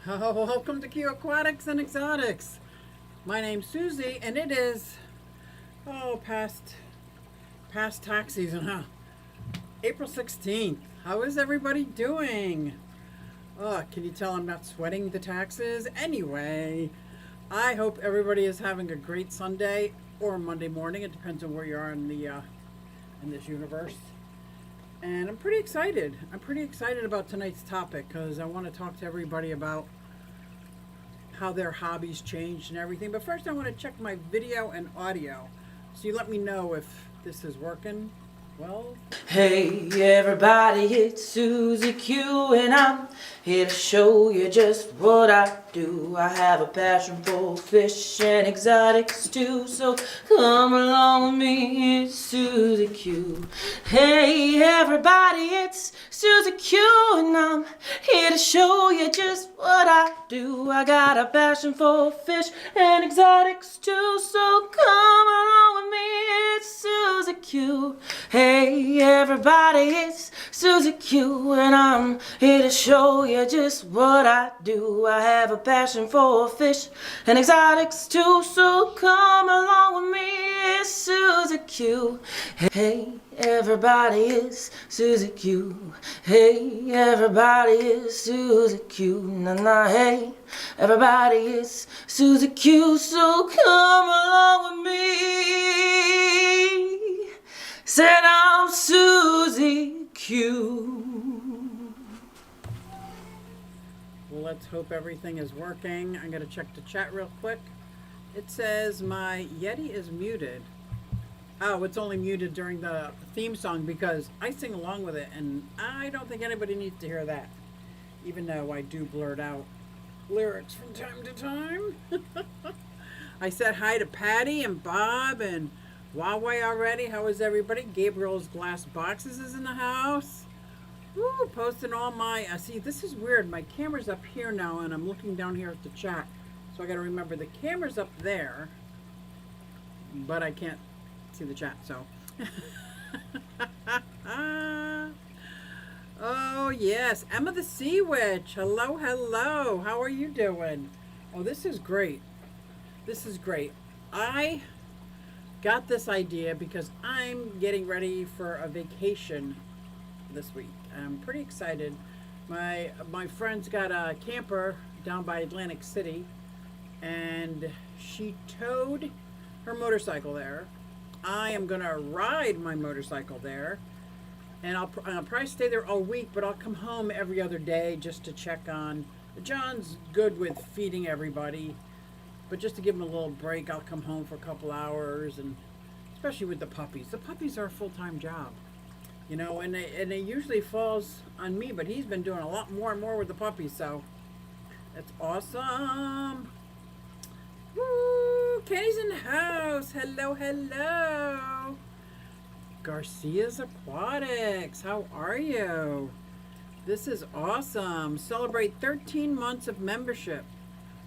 Oh, welcome to Q Aquatics and Exotics. My name's Susie, and it is past tax season, huh? April 16th. How is everybody doing? Oh, can you tell I'm not sweating the taxes? Anyway, I hope everybody is having a great Sunday or Monday morning. It depends on where you are in this universe. And I'm pretty excited. I'm pretty excited about tonight's topic because I want to talk to everybody about how their hobbies changed and everything. But first, I want to check my video and audio. So you let me know if this is working well. Hey everybody, it's Susie Q and I'm here to show you just what I do. I have a passion for fish and exotics too, so come along with me, it's Susie Q. Hey everybody, it's Susie Q and I'm here to show you just what I do. I got a passion for fish and exotics too, so come along with me, it's Susie Q. Hey everybody, it's Susie Q and I'm here to show you just what I do. I have a passion for fish and exotics too, so come along with me, it's Susie Q. Hey everybody, it's Susie Q. Hey everybody, it's Susie Q. Nah, hey everybody, it's Susie Q, so come along with me. Said I'm Susie Q. Well, let's hope everything is working. I'm going to check the chat real quick. It says my Yeti is muted. Oh, it's only muted during the theme song because I sing along with it, and I don't think anybody needs to hear that, even though I do blurt out lyrics from time to time. I said hi to Patty and Bob and Huawei already. How is everybody? Gabriel's Glass Boxes is in the house. Woo, posting all my, see, this is weird. My camera's up here now, and I'm looking down here at the chat. So I got to remember the camera's up there, but I can't see the chat, so. Oh, yes. Emma the Sea Witch. Hello, hello. How are you doing? Oh, this is great. This is great. I got this idea because I'm getting ready for a vacation this week. I'm pretty excited. My friend's got a camper down by Atlantic City, and she towed her motorcycle there. I am gonna ride my motorcycle there, and I'll probably stay there all week, but I'll come home every other day just to check on. John's good with feeding everybody, but just to give him a little break, I'll come home for a couple hours, and especially with the puppies. The puppies are a full-time job, you know, and it usually falls on me, but he's been doing a lot more and more with the puppies, so that's awesome. Woo! Kenny's in the house. Hello, hello. Garcia's Aquatics. How are you? This is awesome. Celebrate 13 months of membership.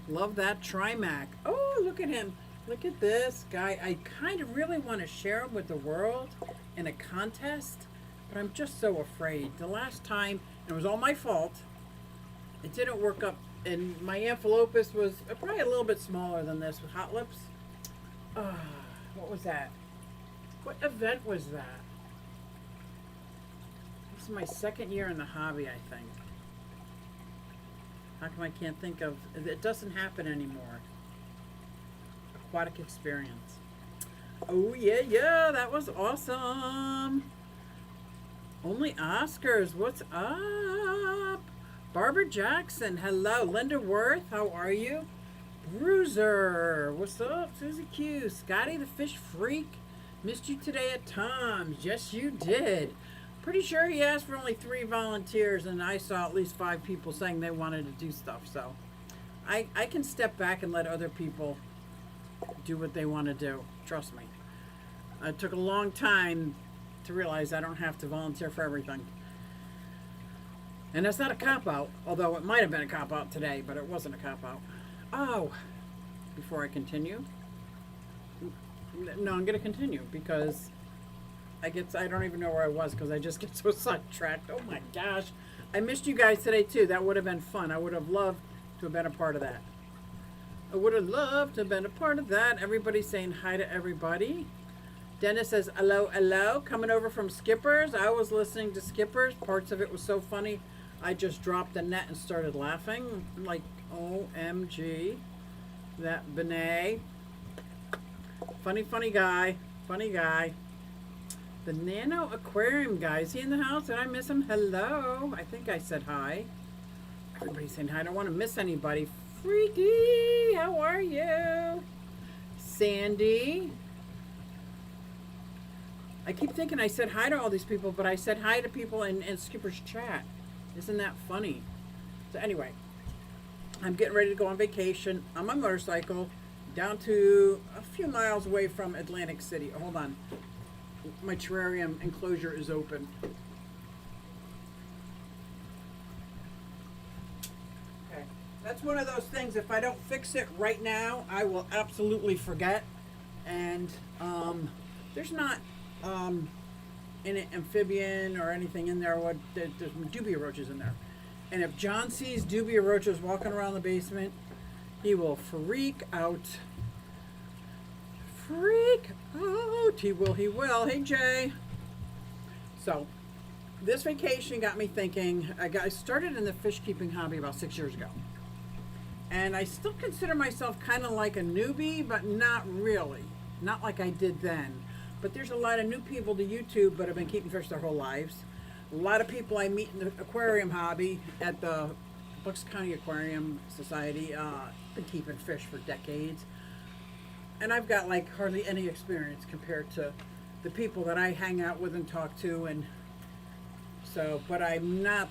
Love that Trimac. Oh, look at him. Look at this guy. I kind of really want to share him with the world in a contest, but I'm just so afraid. The last time, and it was all my fault, it didn't work up, and my Amphilopas was probably a little bit smaller than this with Hot Lips. What was that? What event was that? This is my second year in the hobby, I think. How come I can't think of it? Doesn't happen anymore. Aquatic experience. Oh yeah, that was awesome. Only Oscars, what's up? Barbara Jackson, hello. Linda Worth, how are you? Bruiser, what's up? Susie Q, Scotty the Fish Freak, missed you today at Tom's. Yes, you did. Pretty sure he asked for only 3 volunteers, and I saw at least 5 people saying they wanted to do stuff. So I can step back and let other people do what they want to do. Trust me. It took a long time to realize I don't have to volunteer for everything. And that's not a cop-out, although it might have been a cop-out today, but it wasn't a cop-out. Oh, before I continue, no, I'm going to continue because I don't even know where I was because I just get so sidetracked. Oh my gosh. I missed you guys today too. That would have been fun. I would have loved to have been a part of that. I would have loved to have been a part of that. Everybody's saying hi to everybody. Dennis says, hello, hello. Coming over from Skippers. I was listening to Skippers. Parts of it was so funny. I just dropped the net and started laughing. I'm like, OMG. That Benet. Funny, funny guy. Funny guy. The Nano Aquarium guy. Is he in the house? Did I miss him? Hello. I think I said hi. Everybody's saying hi. I don't want to miss anybody. Freaky, how are you? Sandy. I keep thinking I said hi to all these people, but I said hi to people in Skipper's chat. Isn't that funny? So anyway, I'm getting ready to go on vacation on my motorcycle down to a few miles away from Atlantic City. Hold on. My terrarium enclosure is open. Okay. That's one of those things, if I don't fix it right now, I will absolutely forget. And there's not any amphibian or anything in there. There's dubia roaches in there. And if John sees dubia roaches walking around the basement, he will freak out. Freak out. He will, he will. Hey, Jay. So, this vacation got me thinking. I started in the fish keeping hobby about 6 years ago. And I still consider myself kind of like a newbie, but not really. Not like I did then. But there's a lot of new people to YouTube but have been keeping fish their whole lives. A lot of people I meet in the aquarium hobby at the Bucks County Aquarium Society been keeping fish for decades. And I've got like hardly any experience compared to the people that I hang out with and talk to. And so, but I'm not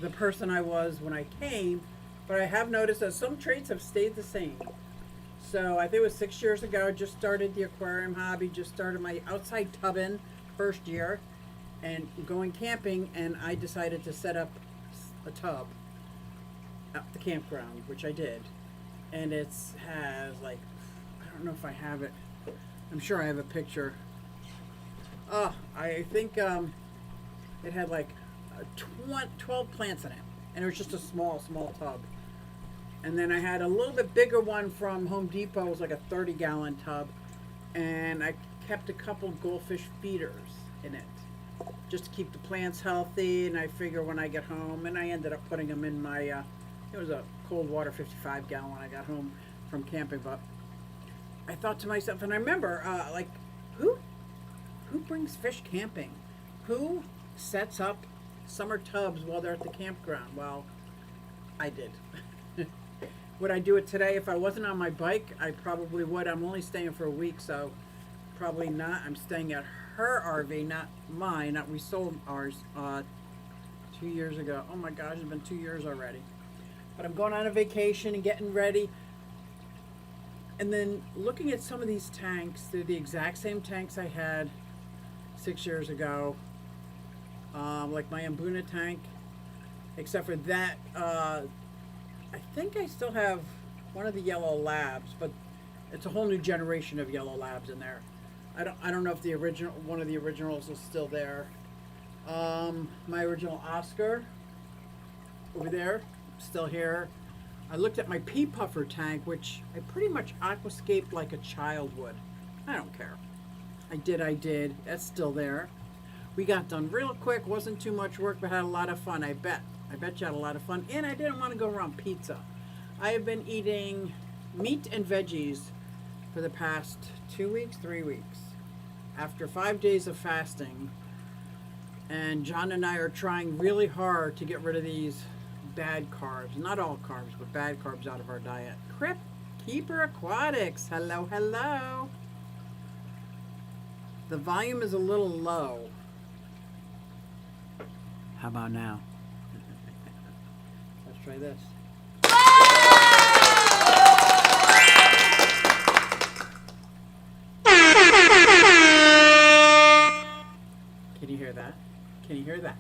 the person I was when I came, but I have noticed that some traits have stayed the same. So I think it was 6 years ago, I just started the aquarium hobby, just started my outside tubbing first year and going camping, and I decided to set up a tub at the campground, which I did. And it has like, I don't know if I have it. I'm sure I have a picture. Oh, I think it had like 12 plants in it, and it was just a small tub. And then I had a little bit bigger one from Home Depot. It was like a 30-gallon tub. And I kept a couple goldfish feeders in it just to keep the plants healthy. And I figure when I get home, and I ended up putting them in my, it was a cold water 55-gallon when I got home from camping. But I thought to myself, and I remember, like, who brings fish camping? Who sets up summer tubs while they're at the campground? Well, I did. Would I do it today if I wasn't on my bike? I probably would. I'm only staying for a week, so probably not. I'm staying at her RV, not mine. We sold ours 2 years ago. Oh my gosh, it's been 2 years already. But I'm going on a vacation and getting ready. And then looking at some of these tanks, they're the exact same tanks I had 6 years ago. Like my Mbuna tank, except for that, I think I still have one of the yellow labs, but it's a whole new generation of yellow labs in there. I don't know if the original, one of the originals is still there. My original Oscar over there, still here. I looked at my pea puffer tank, which I pretty much aquascaped like a child would. I don't care. I did. That's still there. We got done real quick. Wasn't too much work, but had a lot of fun, I bet. I bet you had a lot of fun. And I didn't want to go around pizza. I have been eating meat and veggies for the past 2 weeks, 3 weeks. After 5 days of fasting. And John and I are trying really hard to get rid of these bad carbs. Not all carbs, but bad carbs out of our diet. Crypt Keeper Aquatics. Hello, hello. The volume is a little low. How about now? Let's try this. Can you hear that? Can you hear that?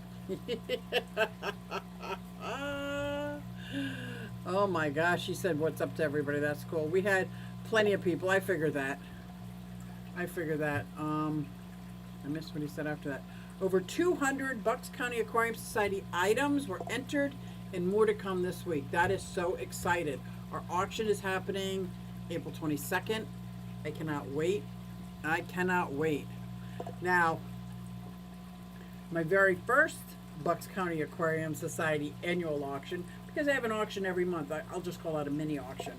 Oh my gosh, she said what's up to everybody. That's cool. We had plenty of people. I figured that. I missed what he said after that. Over 200 Bucks County Aquarium Society items were entered and more to come this week. That is so excited. Our auction is happening April 22nd. I cannot wait. I cannot wait. Now, my very first Bucks County Aquarium Society annual auction, because I have an auction every month. I'll just call it a mini auction,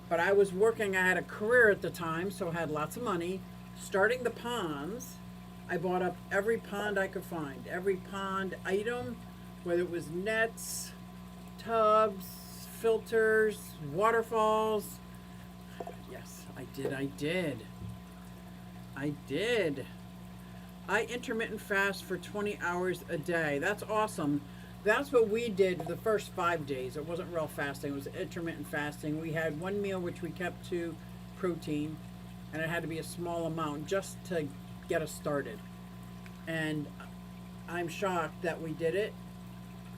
but I was working, I had a career at the time, so I had lots of money. Starting the ponds, I bought up every pond I could find, every pond item, whether it was nets, tubs, filters, waterfalls. Yes, I did. I intermittent fast for 20 hours a day. That's awesome. That's what we did the first 5 days. It wasn't real fasting, it was intermittent fasting. We had one meal which we kept to protein, and it had to be a small amount just to get us started. And I'm shocked that we did it.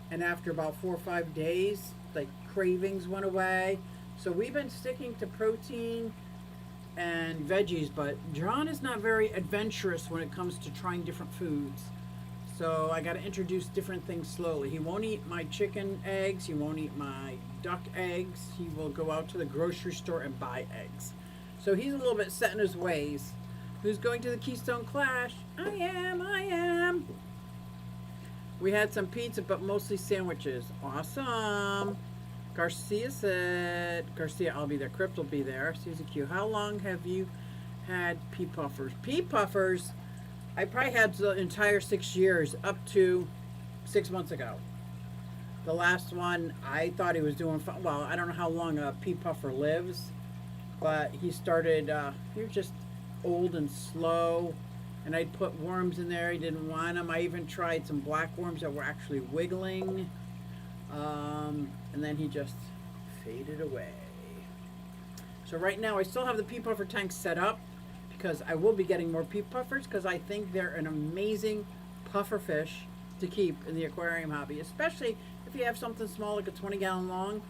And after about 4 or 5 days, like, cravings went away. So we've been sticking to protein and veggies, but John is not very adventurous when it comes to trying different foods. So I got to introduce different things slowly. He won't eat my chicken eggs. He won't eat my duck eggs. He will go out to the grocery store and buy eggs. So he's a little bit set in his ways. Who's going to the Keystone Clash? I am. We had some pizza, but mostly sandwiches. Awesome. Garcia said, Garcia, I'll be there. Crypt will be there. Susie Q, how long have you had pea puffers? Pea puffers, I probably had the entire 6 years up to 6 months ago. The last one, I thought he was doing fine. Well, I don't know how long a pea puffer lives, but he started, he was just old and slow, and I'd put worms in there. He didn't want them. I even tried some black worms that were actually wiggling. And then he just faded away. So right now I still have the pea puffer tank set up because I will be getting more pea puffers because I think they're an amazing puffer fish to keep in the aquarium hobby, especially if you have something small like a 20-gallon long.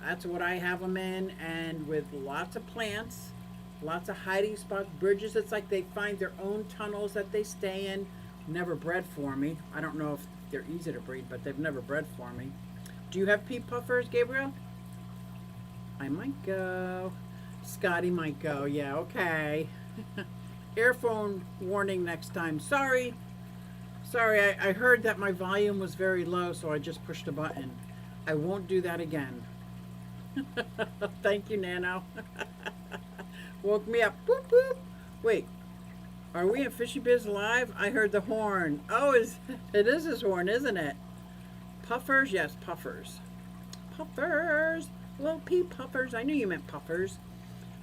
That's what I have them in, and with lots of plants, lots of hiding spots, bridges. It's like they find their own tunnels that they stay in. Never bred for me. I don't know if they're easy to breed, but they've never bred for me. Do you have pea puffers, Gabriel? I might go. Scotty might go. Yeah, okay. Earphone warning next time. Sorry, I heard that my volume was very low, so I just pushed a button. I won't do that again. Thank you, Nano. Woke me up. Boop, boop. Wait, are we in Fishy Biz Live? I heard the horn. Oh, it is his horn, isn't it? Puffers? Yes, puffers. Puffers. Little pea puffers. I knew you meant puffers.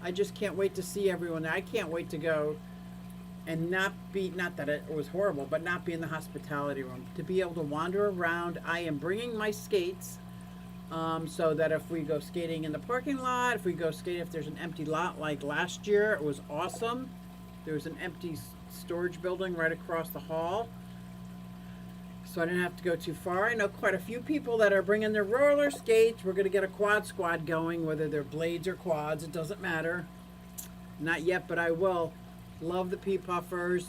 I just can't wait to see everyone there. I can't wait to go and not that it was horrible, but not be in the hospitality room. To be able to wander around. I am bringing my skates so that if we go skating in the parking lot, if there's an empty lot like last year, it was awesome. There was an empty storage building right across the hall, so I didn't have to go too far. I know quite a few people that are bringing their roller skates. We're going to get a quad squad going, whether they're blades or quads, it doesn't matter. Not yet, but I will. Love the pea puffers.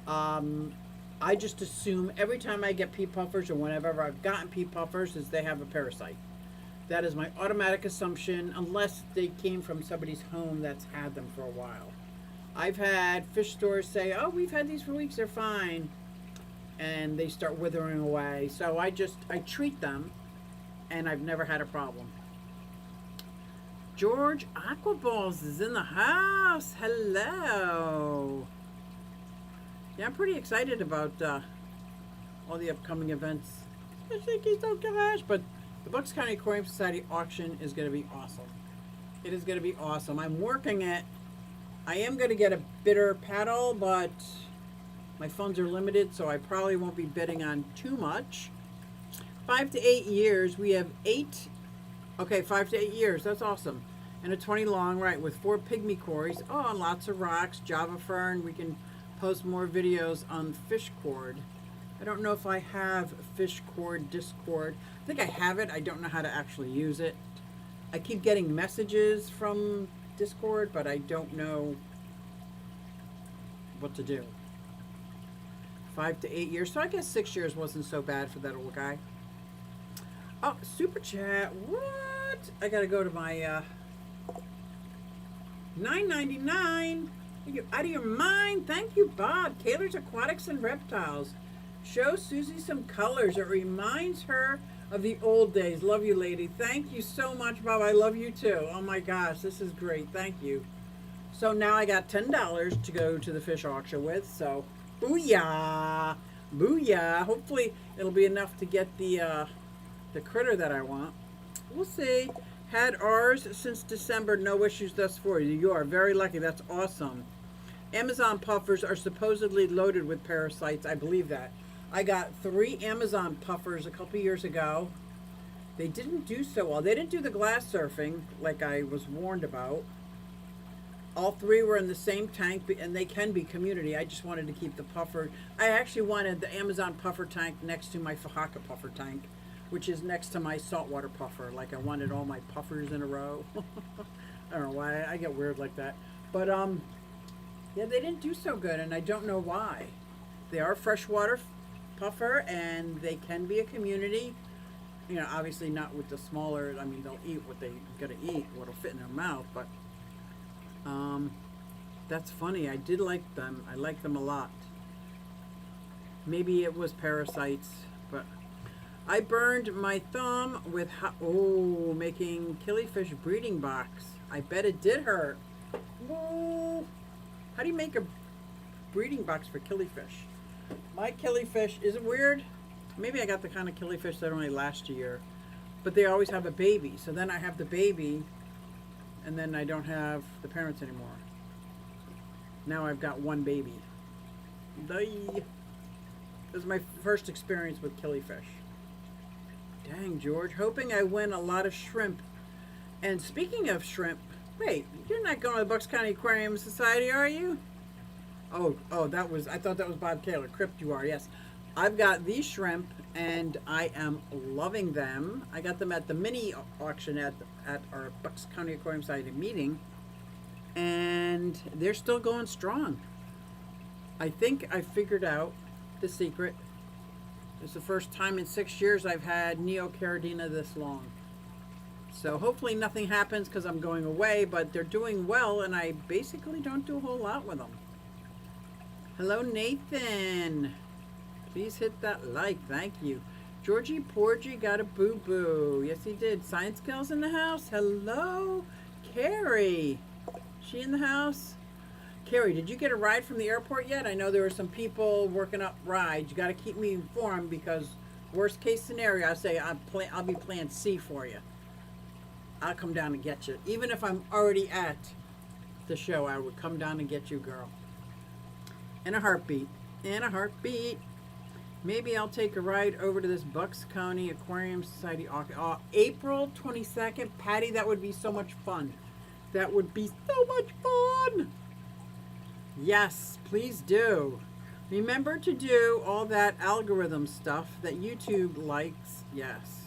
I just assume every time I get pea puffers, or whenever I've gotten pea puffers, is they have a parasite. That is my automatic assumption, unless they came from somebody's home that's had them for a while. I've had fish stores say, oh, we've had these for weeks, they're fine. And they start withering away. So I treat them, and I've never had a problem. George Aquaballs is in the house. Hello. Yeah, I'm pretty excited about all the upcoming events. Especially Keystone Clash. But the Bucks County Aquarium Society auction is going to be awesome. It is going to be awesome. I'm working it. I am going to get a bidder paddle, but my funds are limited, so I probably won't be bidding on too much. 5 to 8 years. We have 8. Okay, 5 to 8 years. That's awesome. And a 20 long, right, with 4 pygmy cories. Oh, and lots of rocks, Java fern. We can post more videos on fish cord. I don't know if I have fish cord, Discord. I think I have it. I don't know how to actually use it. I keep getting messages from Discord, but I don't know what to do. 5 to 8 years. So I guess 6 years wasn't so bad for that old guy. Oh, super chat. What? I gotta go to my $9.99. Are you out of your mind? Thank you, Bob. Kaler's Aquatics and Reptiles. Show Susie some colors. It reminds her of the old days. Love you, lady. Thank you so much, Bob. I love you too. Oh my gosh, this is great. Thank you. So now I got $10 to go to the fish auction with. So, booyah, booyah. Hopefully it'll be enough to get the critter that I want. We'll see. Had ours since December. No issues thus far. You are very lucky. That's awesome. Amazon puffers are supposedly loaded with parasites. I believe that. I got 3 Amazon puffers a couple years ago. They didn't do so well. They didn't do the glass surfing like I was warned about. All 3 were in the same tank, and they can be community. I just wanted to keep the puffer. I actually wanted the Amazon puffer tank next to my Fahaka puffer tank, which is next to my saltwater puffer. Like I wanted all my puffers in a row. I don't know why. I get weird like that. But, yeah, they didn't do so good, and I don't know why. They are freshwater puffer, and they can be a community. You know, obviously not with the smaller. I mean, they'll eat what they gotta eat, what'll fit in their mouth. But that's funny. I did like them. I like them a lot. Maybe it was parasites, but I burned my thumb with making killifish breeding box. I bet it did hurt. Whoa. How do you make a breeding box for killifish? My killifish, is it weird? Maybe I got the kind of killifish that only last a year, but they always have a baby. So then I have the baby, and then I don't have the parents anymore. Now I've got one baby. This is my first experience with killifish. Dang, George, hoping I win a lot of shrimp. And speaking of shrimp, wait, you're not going to the Bucks County Aquarium Society, are you? Oh, I thought that was Bob Kaler. Crypt, you are, yes. I've got these shrimp, and I am loving them. I got them at the mini auction at our Bucks County Aquarium Society meeting, and they're still going strong. I think I figured out the secret. It's the first time in 6 years I've had Neocaridina this long. So hopefully nothing happens because I'm going away, but they're doing well, and I basically don't do a whole lot with them. Hello, Nathan. Please hit that like. Thank you. Georgie Porgy got a boo-boo. Yes, he did. Science Girls in the house. Hello. Carrie. She in the house? Carrie, did you get a ride from the airport yet? I know there were some people working up rides. You got to keep me informed because worst case scenario, I say I'll be plan C for you. I'll come down and get you. Even if I'm already at the show, I would come down and get you, girl. In a heartbeat. In a heartbeat. Maybe I'll take a ride over to this Bucks County Aquarium Society. April 22nd. Patty, that would be so much fun. That would be so much fun. Yes, please do. Remember to do all that algorithm stuff that YouTube likes. Yes.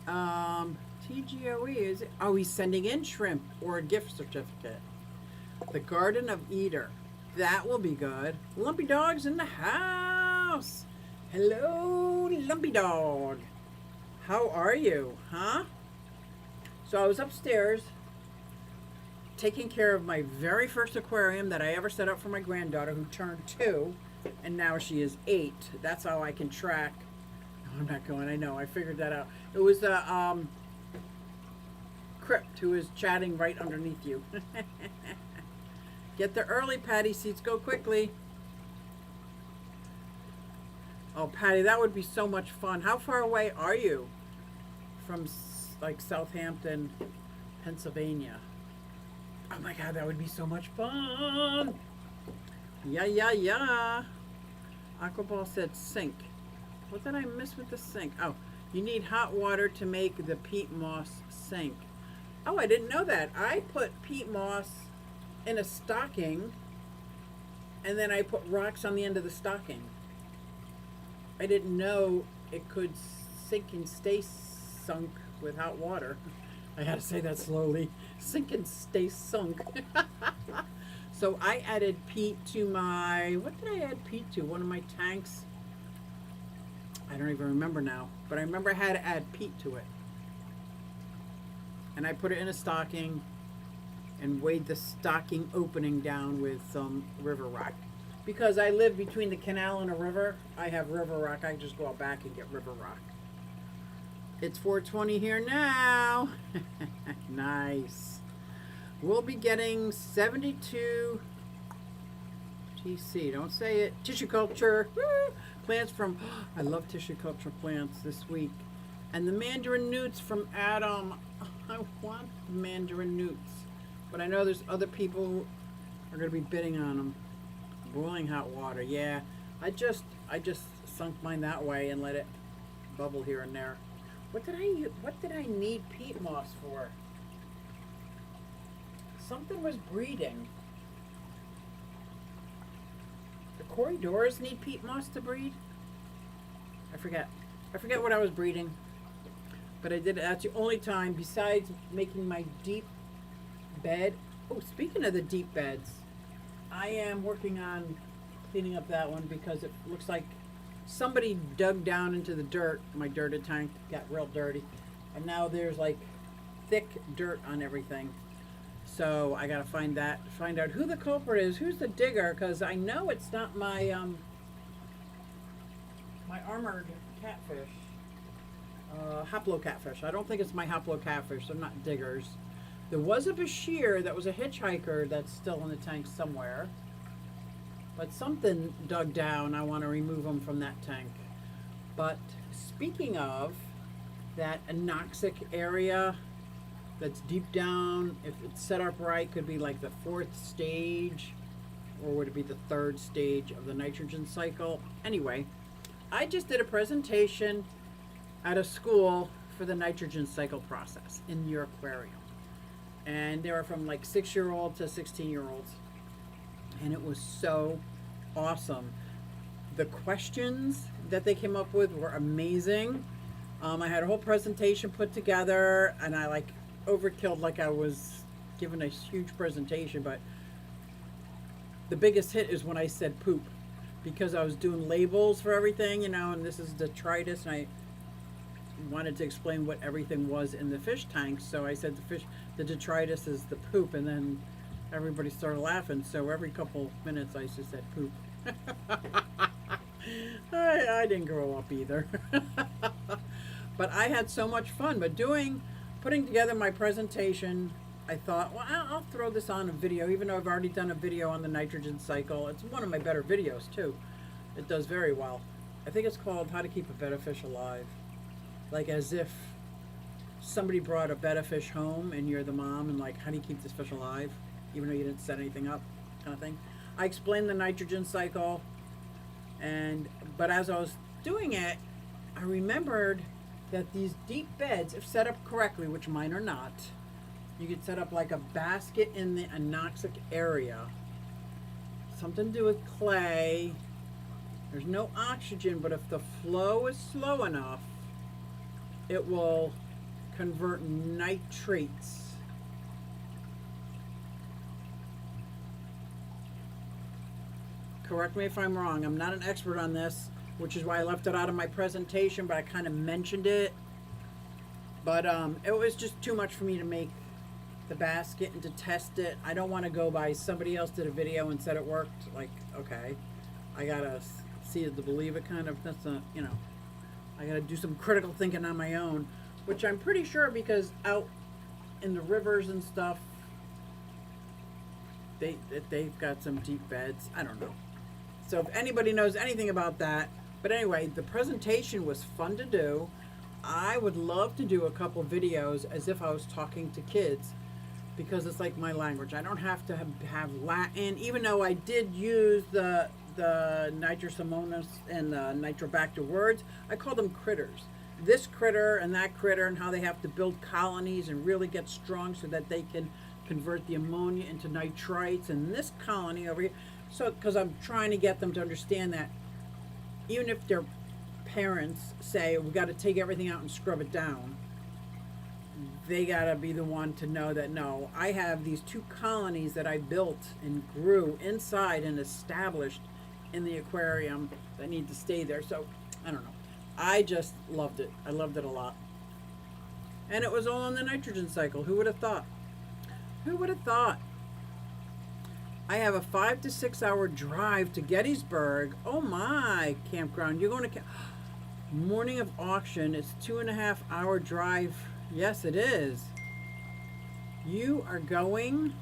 TGOE, is it? Oh, he's sending in shrimp or a gift certificate. The Garden of Eder. That will be good. Lumpy Dog's in the house. Hello, Lumpy Dog. How are you, huh? So I was upstairs taking care of my very first aquarium that I ever set up for my granddaughter who turned 2, and now she is 8. That's how I can track. No, I'm not going. I know. I figured that out. It was Crypt who is chatting right underneath you. Get there early, Patty. Seats go quickly. Oh, Patty, that would be so much fun. How far away are you from, like, Southampton, Pennsylvania? Oh, my God, that would be so much fun. Yeah. Aquaball said sink. What did I miss with the sink? Oh, you need hot water to make the peat moss sink. Oh, I didn't know that. I put peat moss in a stocking, and then I put rocks on the end of the stocking. I didn't know it could sink and stay sunk with hot water. I had to say that slowly. Sink and stay sunk. So I added peat to my, what did I add peat to? One of my tanks. I don't even remember now, but I remember I had to add peat to it. And I put it in a stocking and weighed the stocking opening down with some river rock. Because I live between the canal and a river, I have river rock. I just go out back and get river rock. It's 4:20 here now. Nice. We'll be getting 72 TC, don't say it, tissue culture. Woo! Plants from, I love tissue culture plants this week. And the mandarin newts from Adam. I want the mandarin newts. But I know there's other people who are going to be bidding on them. Boiling hot water, yeah. I just sunk mine that way and let it bubble here and there. What did I need peat moss for? Something was breeding. The corridors need peat moss to breed? I forget what I was breeding. But I did it. That's the only time besides making my deep bed. Oh, speaking of the deep beds, I am working on cleaning up that one because it looks like somebody dug down into the dirt. My dirted tank got real dirty. And now there's like thick dirt on everything. So I gotta find out who the culprit is, who's the digger, because I know it's not my my armored catfish. Hoplo catfish. I don't think it's my Hoplo catfish. They're not diggers. There was a Bashir that was a hitchhiker that's still in the tank somewhere. But something dug down. I want to remove them from that tank. But speaking of that anoxic area that's deep down, if it's set up right, could be like the 4th stage, or would it be the 3rd stage of the nitrogen cycle? Anyway, I just did a presentation at a school for the nitrogen cycle process in your aquarium. And they were from like 6-year-old to 16-year-olds. And it was so awesome. The questions that they came up with were amazing. I had a whole presentation put together, and I like overkilled, like I was giving a huge presentation, but the biggest hit is when I said poop, because I was doing labels for everything, and this is detritus, and I wanted to explain what everything was in the fish tank. So I said the detritus is the poop, and then everybody started laughing. So every couple minutes I just said poop. I didn't grow up either. But I had so much fun. But putting together my presentation, I thought, well, I'll throw this on a video, even though I've already done a video on the nitrogen cycle. It's one of my better videos too. It does very well. I think it's called How to Keep a Betta Fish Alive. Like as if somebody brought a betta fish home and you're the mom, and like, how do you keep this fish alive even though you didn't set anything up, kind of thing. I explained the nitrogen cycle, but as I was doing it, I remembered that these deep beds, if set up correctly, which mine are not, you could set up like a basket in the anoxic area, something to do with clay. There's no oxygen, but if the flow is slow enough, it will convert nitrates correct me if I'm wrong. I'm not an expert on this, which is why I left it out of my presentation, but I kind of mentioned it. But it was just too much for me to make the basket and to test it. I don't want to go by somebody else did a video and said it worked. Like, okay, I gotta see it to believe it, kind of. That's not, I gotta do some critical thinking on my own, which I'm pretty sure, because out in the rivers and stuff, they've got some deep beds. I don't know. So if anybody knows anything about that, but anyway, the presentation was fun to do. I would love to do a couple videos as if I was talking to kids, because it's like my language. I don't have to have Latin, even though I did use the Nitrosomonas and the Nitrobacter words. I call them critters. This critter and that critter, and how they have to build colonies and really get strong so that they can convert the ammonia into nitrites, and this colony over here. So, because I'm trying to get them to understand that even if their parents say, we got to take everything out and scrub it down, they gotta be the one to know that no, I have these 2 colonies that I built and grew inside and established in the aquarium that need to stay there. So I don't know. I just loved it. I loved it a lot. And it was all on the nitrogen cycle. Who would have thought? Who would have thought? I have a 5 to 6 hour drive to Gettysburg. Oh my, campground. You're going to morning of auction. It's 2.5 hour drive. Yes, it is. You are going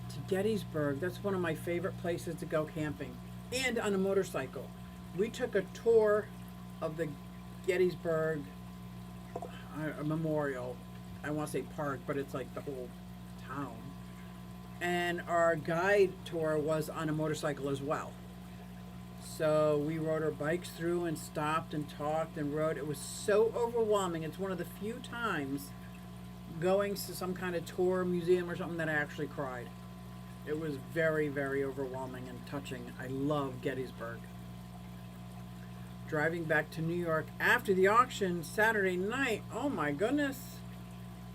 to Gettysburg. That's one of my favorite places to go camping. And on a motorcycle. We took a tour of the Gettysburg Memorial. I want to say park, but it's like the whole town. And our guide tour was on a motorcycle as well. So we rode our bikes through and stopped and talked and rode. It was so overwhelming. It's one of the few times going to some kind of tour, museum or something that I actually cried. It was very, very overwhelming and touching. I love Gettysburg. Driving back to New York after the auction Saturday night. Oh my goodness.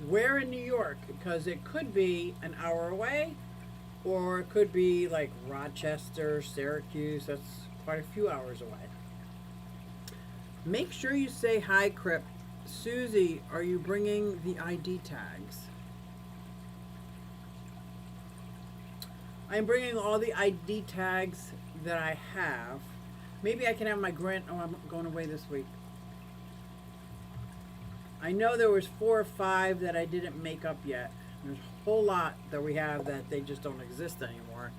Where in New York? Because it could be an hour away, or it could be like Rochester, Syracuse. That's quite a few hours away. Make sure you say hi, Crip. Susie, are you bringing the ID tags? I'm bringing all the ID tags that I have. Maybe I can have my grant. Oh, I'm going away this week. I know there was 4 or 5 that I didn't make up yet. There's a whole lot that we have that they just don't exist anymore.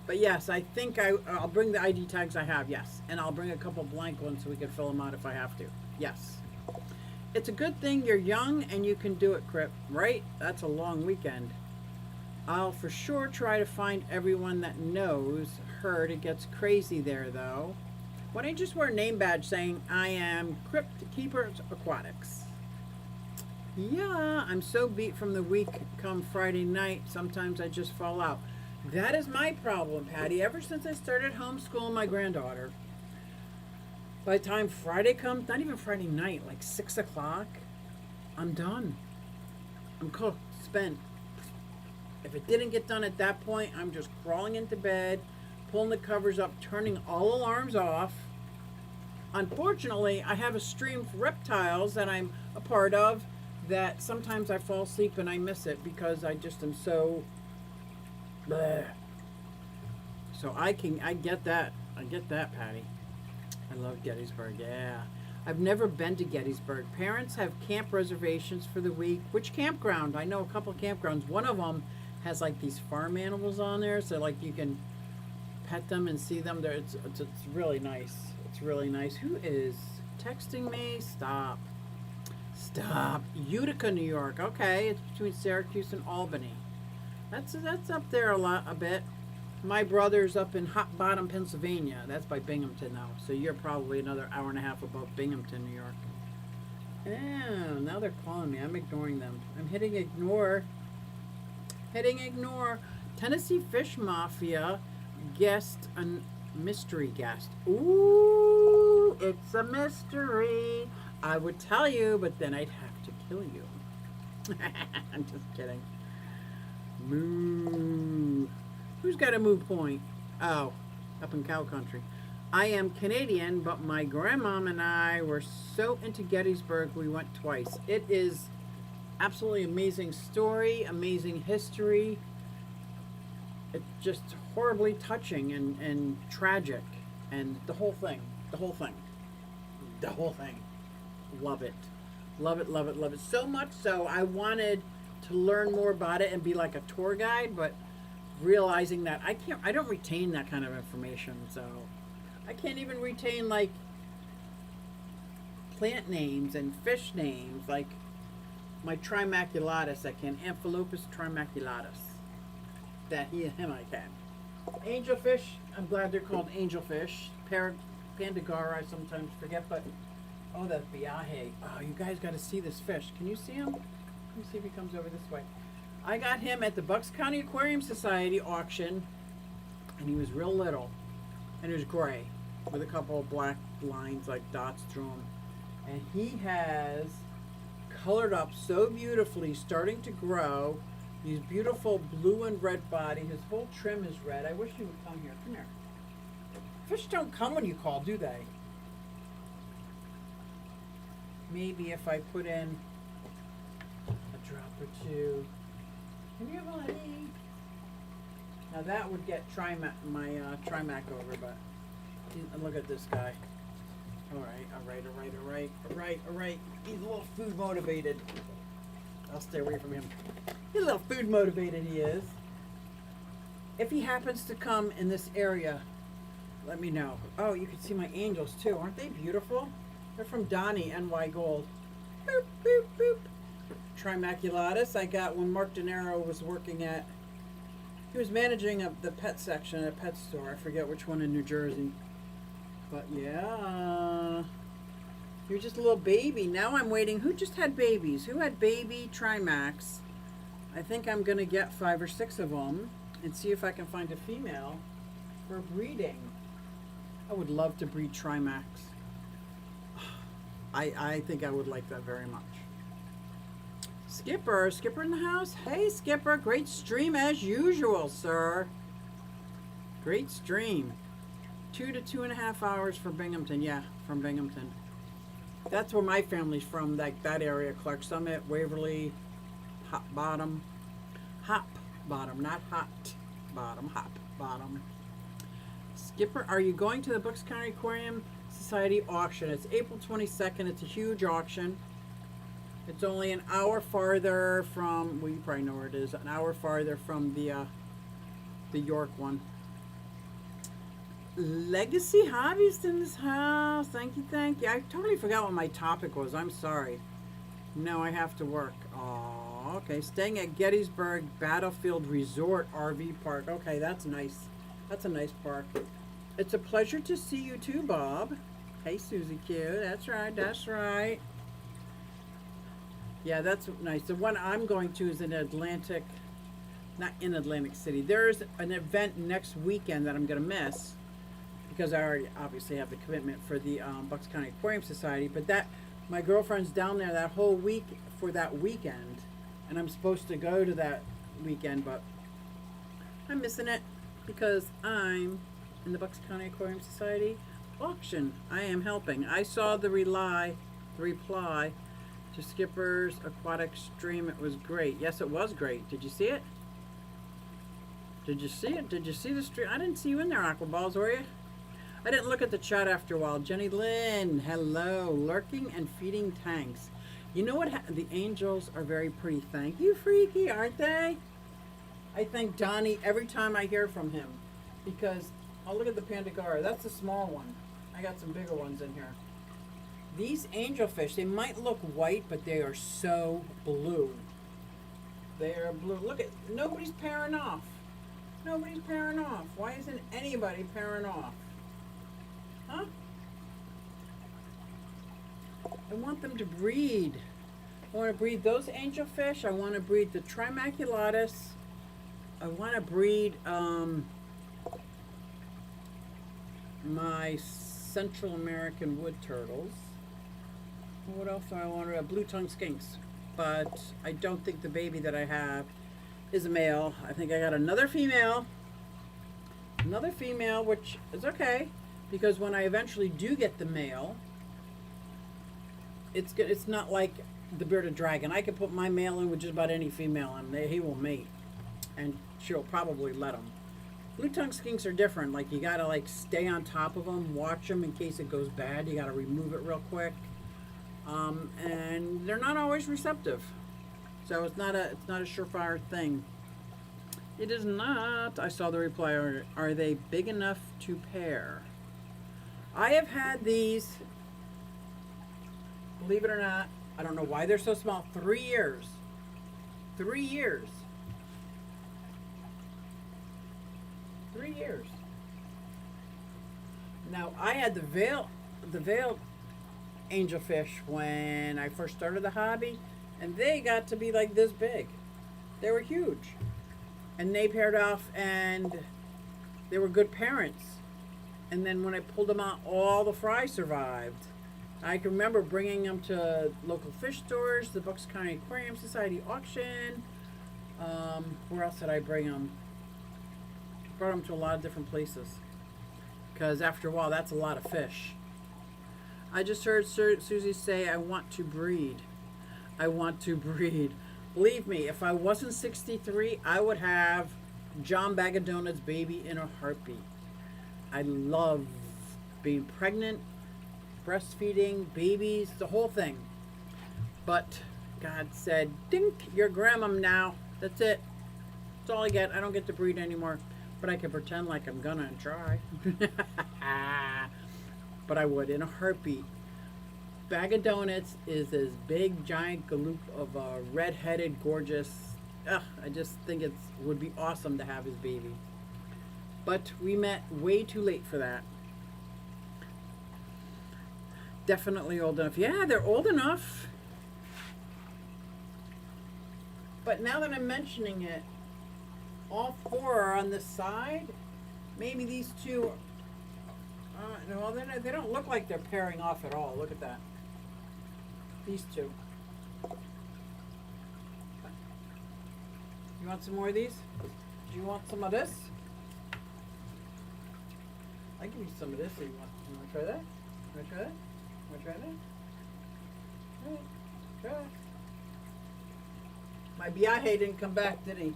But yes, I think I'll bring the ID tags I have, yes. And I'll bring a couple blank ones so we can fill them out if I have to. Yes. It's a good thing you're young and you can do it, Crip, right? That's a long weekend. I'll for sure try to find everyone that knows. Heard it gets crazy there, though. Why don't you just wear a name badge saying, I am Crypt Keepers Aquatics? Yeah, I'm so beat from the week come Friday night, sometimes I just fall out. That is my problem, Patty. Ever since I started homeschooling my granddaughter, by the time Friday comes, not even Friday night, like 6 o'clock, I'm done. I'm cooked, spent. If it didn't get done at that point, I'm just crawling into bed, pulling the covers up, turning all alarms off. Unfortunately, I have a stream of reptiles that I'm a part of that sometimes I fall asleep and I miss it because I just am so bleh. So I get that. I get that, Patty. I love Gettysburg, yeah. I've never been to Gettysburg. Parents have camp reservations for the week. Which campground? I know a couple campgrounds. One of them has like these farm animals on there, so like you can pet them and see them there. It's really nice. It's really nice. Who is texting me? Stop. Utica, New York. Okay, it's between Syracuse and Albany. That's up there a bit. My brother's up in Hot Bottom, Pennsylvania. That's by Binghamton now. So you're probably another hour and a half above Binghamton, New York. Oh, now they're calling me. I'm ignoring them. I'm hitting ignore. Tennessee Fish Mafia guest, a mystery guest. Ooh, it's a mystery. I would tell you, but then I'd have to kill you. I'm just kidding. Moo. Who's got a moo point? Oh, up in cow country. I am Canadian, but my grandmom and I were so into Gettysburg we went twice. It is absolutely amazing story, amazing history. It's just horribly touching and tragic, and the whole thing. Love it. So much so I wanted to learn more about it and be like a tour guide, but realizing that I don't retain that kind of information, so I can't even retain like plant names and fish names, like my Trimaculatus I can, Amphilopas trimaculatus. Him I can. Angelfish, I'm glad they're called angelfish. Pandagara I sometimes forget, but oh, that's Biahe. Oh, you guys got to see this fish. Can you see him? Let me see if he comes over this way. I got him at the Bucks County Aquarium Society auction, and he was real little, and he was gray with a couple of black lines like dots through him. and he has colored up so beautifully, starting to grow. These beautiful blue and red body. His whole trim is red. I wish he would come here. Come here. Fish don't come when you call, do they? Maybe if I put in a drop or two. Come here, buddy. Now that would get Trimac, my Trimac over, but look at this guy. All right. He's a little food motivated. I'll stay away from him. He's a little food motivated, he is. If he happens to come in this area, let me know. Oh, you can see my angels too. Aren't they beautiful? They're from Donnie, NY Gold. Boop, boop, boop. Trimaculatus I got when Mark De Niro was working at, he was managing the pet section at a pet store. I forget which one in New Jersey. But yeah, you're just a little baby. Now I'm waiting. Who just had babies? Who had baby Trimacs? I think I'm going to get 5 or 6 of them and see if I can find a female for breeding. I would love to breed Trimacs. I think I would like that very much. Skipper in the house? Hey Skipper, great stream as usual, sir. Great stream. 2 to 2.5 hours for Binghamton. Yeah, from Binghamton. That's where my family's from, like that area. Clark Summit, Waverly, Hop Bottom, not Hot Bottom, Hop Bottom. Skipper, are you going to the Bucks County Aquarium Society auction? It's April 22nd. It's a huge auction. It's only an hour farther from, well, you probably know where it is, an hour farther from the York one. Legacy Hobbyist in this house. Thank you. I totally forgot what my topic was. I'm sorry. No, I have to work. Oh, okay. Staying at Gettysburg Battlefield Resort RV Park. Okay, that's nice. That's a nice park. It's a pleasure to see you too, Bob. Hey, Susie Q. That's right. Yeah, that's nice. The one I'm going to is in Atlantic, not in Atlantic City. There's an event next weekend that I'm going to miss because I already obviously have the commitment for the Bucks County Aquarium Society. But that, my girlfriend's down there that whole week for that weekend, and I'm supposed to go to that weekend, but I'm missing it because I'm in the Bucks County Aquarium Society auction. I am helping. I saw the reply to Skipper's aquatic stream. It was great. Yes, it was great. Did you see it? Did you see the stream? I didn't see you in there, Aquaballs, were you? I didn't look at the chat after a while. Jenny Lynn, hello. Lurking and feeding tanks. You know what? The angels are very pretty. Thank you, Freaky, aren't they? I thank Donnie every time I hear from him because, oh, look at the Pandagara. That's a small one. I got some bigger ones in here. These angelfish, they might look white, but they are so blue. They are blue. Look at, nobody's pairing off. Why isn't anybody pairing off? Huh? I want them to breed. I want to breed those angelfish. I want to breed the Trimaculatus. I want to breed my Central American wood turtles. What else do I want to blue tongue skinks? But I don't think the baby that I have is a male. I think I got another female, which is okay because when I eventually do get the male, it's good. It's not like the bearded dragon. I can put my male in with just about any female, and he will mate, and she'll probably let him. Blue tongue skinks are different. Like you gotta like stay on top of them, watch them in case it goes bad. You gotta remove it real quick, and they're not always receptive. So it's not a surefire thing. It is not. I saw the reply. Are they big enough to pair? I have had these. Believe it or not, I don't know why they're so small. 3 years. 3 years. 3 years. Now I had the veiled angelfish when I first started the hobby, and they got to be like this big. They were huge, and they paired off, and they were good parents. And then when I pulled them out, all the fry survived. I can remember bringing them to local fish stores, the Bucks County Aquarium Society auction. Where else did I bring them? Brought them to a lot of different places. Because after a while, that's a lot of fish. I just heard Susie say, I want to breed. I want to breed. Believe me, if I wasn't 63, I would have John Bag of Donuts baby in a heartbeat. I love being pregnant, breastfeeding, babies, the whole thing. But God said, dink, you're grandma now. That's it. That's all I get. I don't get to breed anymore. But I can pretend like I'm gonna and try. But I would in a heartbeat. Bag of Donuts is this big giant galoop of a red-headed, gorgeous. I just think it would be awesome to have his baby. But we met way too late for that. Definitely old enough. Yeah, they're old enough. But now that I'm mentioning it, all four are on this side. Maybe these two. No, they don't look like they're pairing off at all. Look at that. These two. You want some more of these? Do you want some of this? I give you some of this. So you want to try that? You want to try that? You want to try that? All right, try it. My Biahe didn't come back, did he?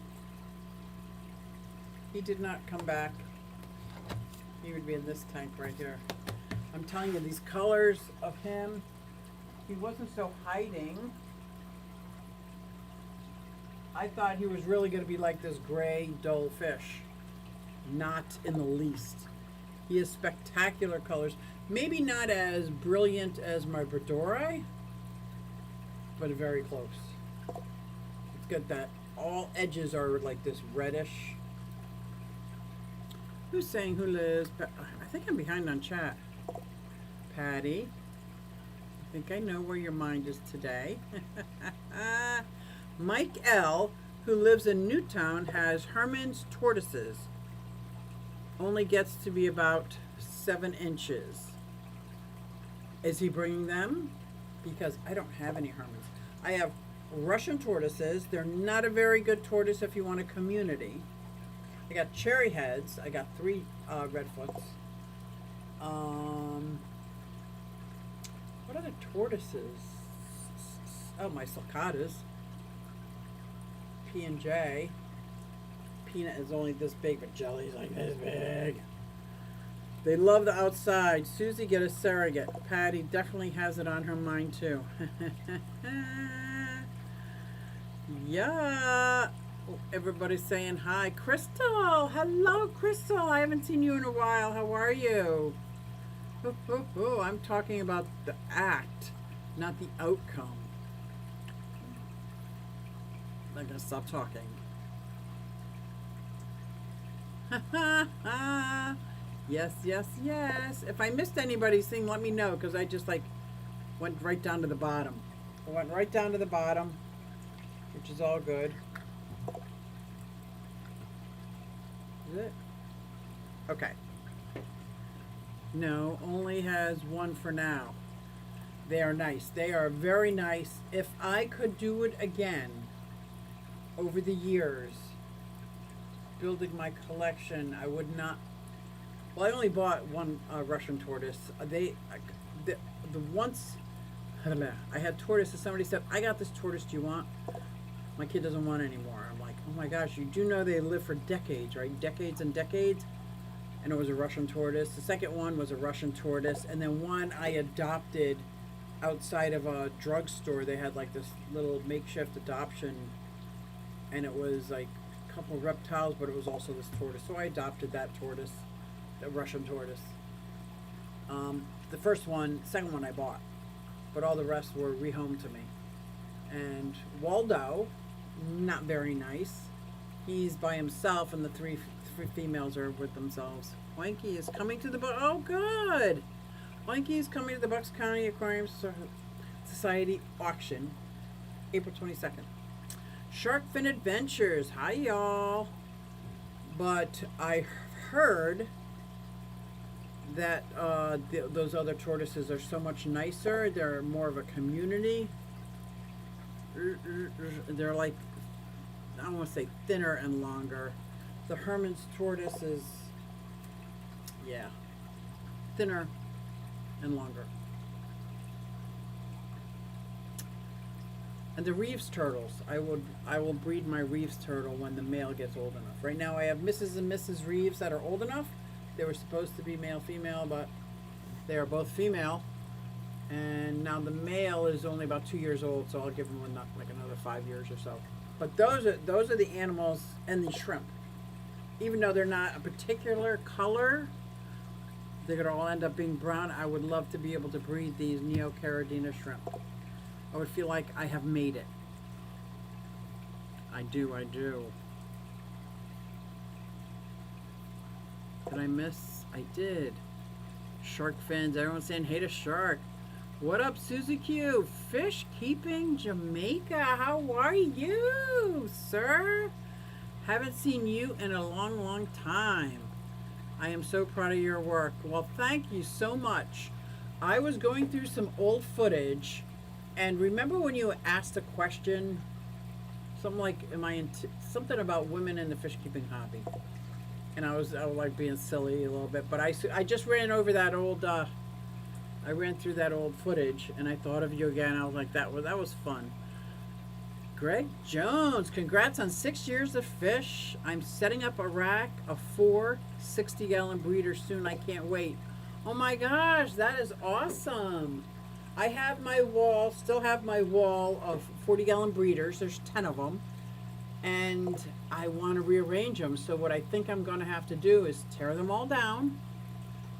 He did not come back. He would be in this tank right here. I'm telling you, these colors of him, he wasn't so hiding. I thought he was really going to be like this gray, dull fish. Not in the least. He has spectacular colors. Maybe not as brilliant as my Bredori, but very close. It's got that, all edges are like this reddish. Who's saying who lives? I think I'm behind on chat. Patty. I think I know where your mind is today. Mike L., who lives in Newtown, has Herman's tortoises. Only gets to be about 7 inches. Is he bringing them? Because I don't have any Hermans. I have Russian tortoises. They're not a very good tortoise if you want a community. I got cherry heads. I got 3 redfoots. What other tortoises? Oh, my sulcatas. P&J. Peanut is only this big, but Jelly's like this big. They love the outside. Susie, get a surrogate. Patty definitely has it on her mind too. Yeah. Oh, everybody's saying hi. Crystal. Hello, Crystal. I haven't seen you in a while. How are you? I'm talking about the act, not the outcome. I'm going to stop talking. Yes, yes, yes. If I missed anybody's thing, let me know, because I just went right down to the bottom. I went right down to the bottom, which is all good. Is it? Okay. No, only has 1 for now. They are nice. They are very nice. If I could do it again over the years, building my collection, I would not. Well, I only bought 1 Russian tortoise. The once I had tortoises. Somebody said, "I got this tortoise. Do you want?" My kid doesn't want anymore. I'm like, "Oh my gosh, you do know they live for decades, right? Decades and decades." And it was a Russian tortoise. The second one was a Russian tortoise, and then one I adopted outside of a drugstore. They had like this little makeshift adoption, and it was like a couple of reptiles, but it was also this tortoise. So I adopted that tortoise, the Russian tortoise. The first one, second one I bought, but all the rest were rehomed to me. And Waldo, not very nice. He's by himself, and the three females are with themselves. Wanky is coming to the oh good. Wanky is coming to the Bucks County Aquarium Society auction, April 22nd. Shark Fin Adventures, hi y'all. But I heard that those other tortoises are so much nicer. They're more of a community. They're like, I don't want to say thinner and longer. The Herman's tortoise is, yeah, thinner and longer. And the Reeves turtles, I will breed my Reeves turtle when the male gets old enough. Right now I have Mrs. and Mrs. Reeves that are old enough. They were supposed to be male female, but they are both female. And now the male is only about 2 years old, so I'll give him like another 5 years or so. But those are the animals, and the shrimp. Even though they're not a particular color, they're gonna all end up being brown. I would love to be able to breed these Neocaridina shrimp. I would feel like I have made it. I do. Did I miss? I did. Shark fins. Everyone's saying hey to shark. What up, Susie Q? Fish Keeping Jamaica. How are you, sir? Haven't seen you in a long, long time. I am so proud of your work. Well, thank you so much. I was going through some old footage, and remember when you asked a question, something like, something about women in the fish keeping hobby, and I was like being silly a little bit, but I just ran over that old, I ran through that old footage, and I thought of you again. I was like, that was fun. Greg Jones, congrats on 6 years of fish. I'm setting up a rack of 4 60-gallon breeders soon. I can't wait. Oh my gosh, that is awesome. I have my wall, still have my wall of 40-gallon breeders. There's 10 of them. And I want to rearrange them. So what I think I'm going to have to do is tear them all down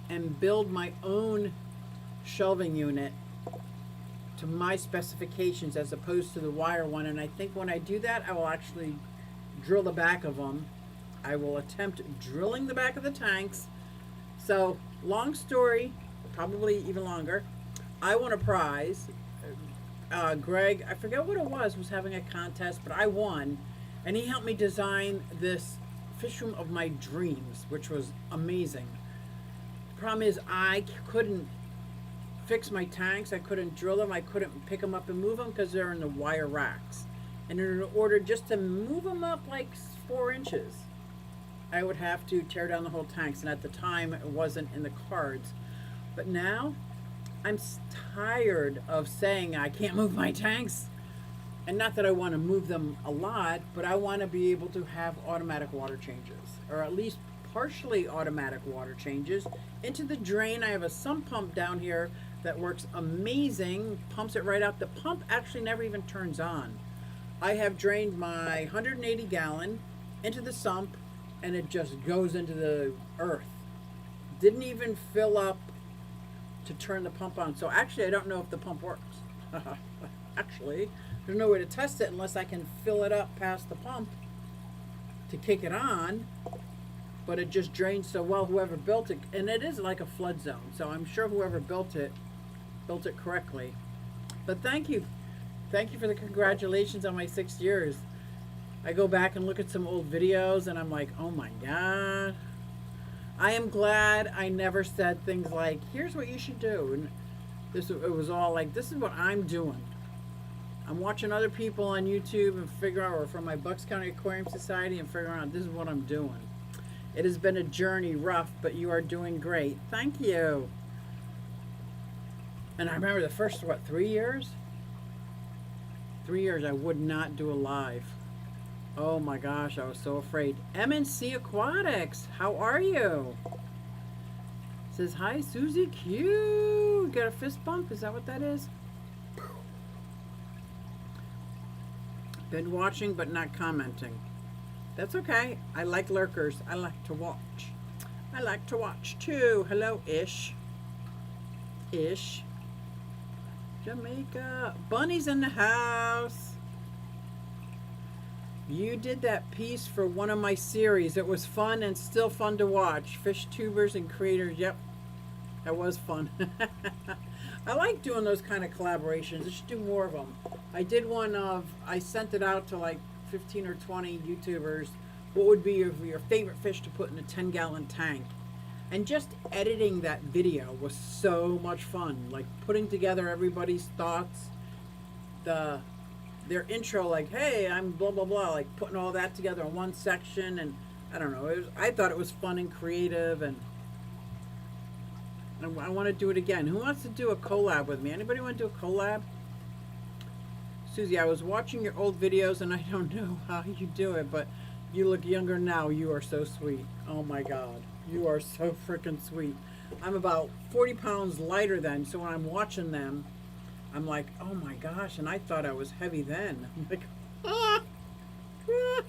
and build my own shelving unit to my specifications as opposed to the wire one. And I think when I do that, I will actually drill the back of them. I will attempt drilling the back of the tanks. So long story, probably even longer. I won a prize. Greg, I forget what it was having a contest, but I won. And he helped me design this fish room of my dreams, which was amazing. The problem is I couldn't fix my tanks. I couldn't drill them. I couldn't pick them up and move them because they're in the wire racks. And in order just to move them up like 4 inches, I would have to tear down the whole tanks. And at the time, it wasn't in the cards. But now, I'm tired of saying I can't move my tanks. And not that I want to move them a lot, but I want to be able to have automatic water changes, or at least partially automatic water changes. Into the drain, I have a sump pump down here that works amazing, pumps it right out. The pump actually never even turns on. I have drained my 180 gallon into the sump, and it just goes into the earth. Didn't even fill up to turn the pump on. So actually, I don't know if the pump works. Actually, there's no way to test it unless I can fill it up past the pump to kick it on. But it just drains so well, whoever built it, and it is like a flood zone. So I'm sure whoever built it correctly. But thank you. Thank you for the congratulations on my 6 years. I go back and look at some old videos and I'm like, oh my God. I am glad I never said things like, here's what you should do. And it was all like, this is what I'm doing. I'm watching other people on YouTube and figure out, or from my Bucks County Aquarium Society, and figuring out this is what I'm doing. It has been a journey, rough, but you are doing great. Thank you. And I remember the first, 3 years? 3 years I would not do a live. Oh my gosh, I was so afraid. MNC Aquatics, how are you? Says, hi, Susie Q. Got a fist bump? Is that what that is? Been watching but not commenting. That's okay. I like lurkers. I like to watch. I like to watch too. Hello, Ish. Ish. Jamaica. Bunny's in the house. You did that piece for one of my series. It was fun and still fun to watch. Fish tubers and creators. Yep. That was fun. I like doing those kind of collaborations. I should do more of them. I did one of, I sent it out to like 15 or 20 YouTubers. What would be your favorite fish to put in a 10-gallon tank? And just editing that video was so much fun. Like putting together everybody's thoughts, their intro, like, hey, I'm blah blah blah, like putting all that together in one section, and I don't know. I thought it was fun and creative, and I want to do it again. Who wants to do a collab with me? Anybody want to do a collab? Susie, I was watching your old videos, and I don't know how you do it, but you look younger now. You are so sweet. Oh my God. You are so freaking sweet. I'm about 40 pounds lighter then, so when I'm watching them, I'm like, oh my gosh, and I thought I was heavy then. I'm like, ah, ah.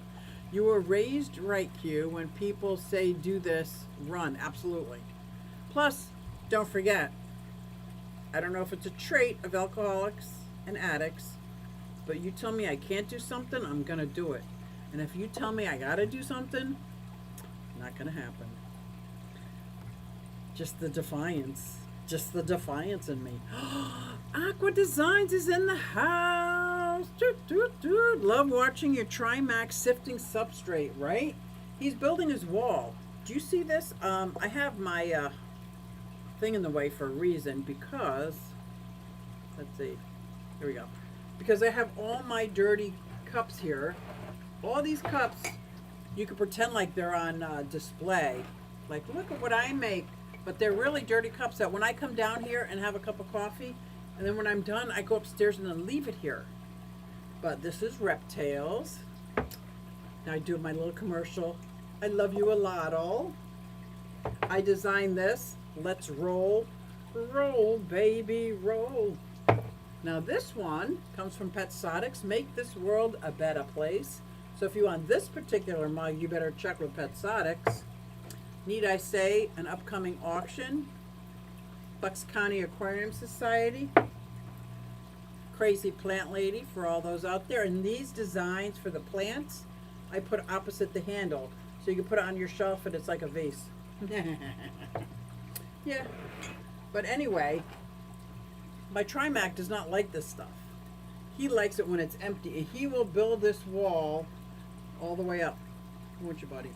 You were raised right, Q. When people say do this, run. Absolutely. Plus, don't forget, I don't know if it's a trait of alcoholics and addicts, but you tell me I can't do something, I'm going to do it. And if you tell me I got to do something, not going to happen. Just the defiance. Just the defiance in me. Aqua Designs is in the house. Love watching your Trimax sifting substrate, right? He's building his wall. Do you see this? I have my thing in the way for a reason because, let's see. Here we go. Because I have all my dirty cups here. All these cups, you can pretend like they're on display. Like, look at what I make. But they're really dirty cups that when I come down here and have a cup of coffee, and then when I'm done, I go upstairs and then leave it here. But this is Reptiles. Now I do my little commercial. I love you a lot, all. I designed this. Let's roll. Roll, baby, roll. Now this one comes from Petsodics. Make this world a better place. So if you want this particular mug, you better check with Petsodics. Need I say, an upcoming auction, Bucks County Aquarium Society, Crazy Plant Lady for all those out there. And these designs for the plants, I put opposite the handle. So you can put it on your shelf and it's like a vase. Yeah. But anyway, my Trimac does not like this stuff. He likes it when it's empty. He will build this wall all the way up. Won't you, buddy?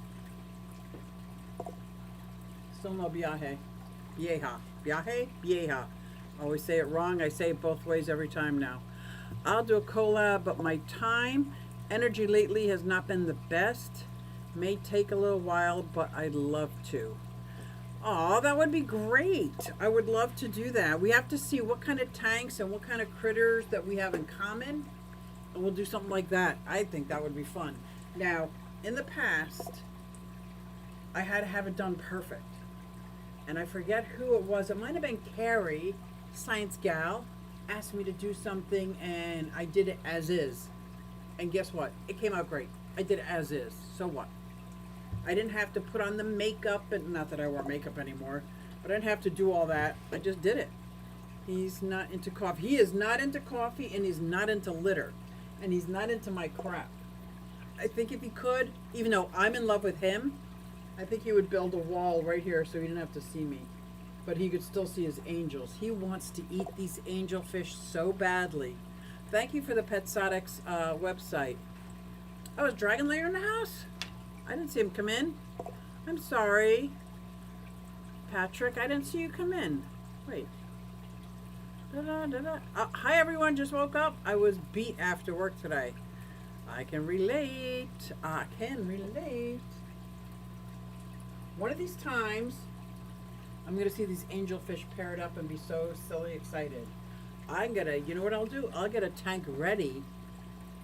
Still no viaje. Vieja. Viaje? Vieja. Always say it wrong. I say it both ways every time now. I'll do a collab, but my time, energy lately has not been the best. May take a little while, but I'd love to. Oh, that would be great. I would love to do that. We have to see what kind of tanks and what kind of critters that we have in common. And we'll do something like that. I think that would be fun. Now, in the past, I had to have it done perfect. And I forget who it was. It might have been Carrie, Science Gal, asked me to do something and I did it as is. And guess what? It came out great. I did it as is. So what? I didn't have to put on the makeup, and not that I wear makeup anymore, but I didn't have to do all that. I just did it. He's not into coffee. He is not into coffee, and he's not into litter, and he's not into my crap. I think if he could, even though I'm in love with him, I think he would build a wall right here so he didn't have to see me. But he could still see his angels. He wants to eat these angel fish so badly. Thank you for the Petsodics website. Oh, is Dragon Lair in the house? I didn't see him come in. I'm sorry. Patrick, I didn't see you come in. Wait. Hi everyone, just woke up. I was beat after work today. I can relate. I can relate. One of these times, I'm going to see these angelfish paired up and be so silly excited. I'm going to, you know what I'll do? I'll get a tank ready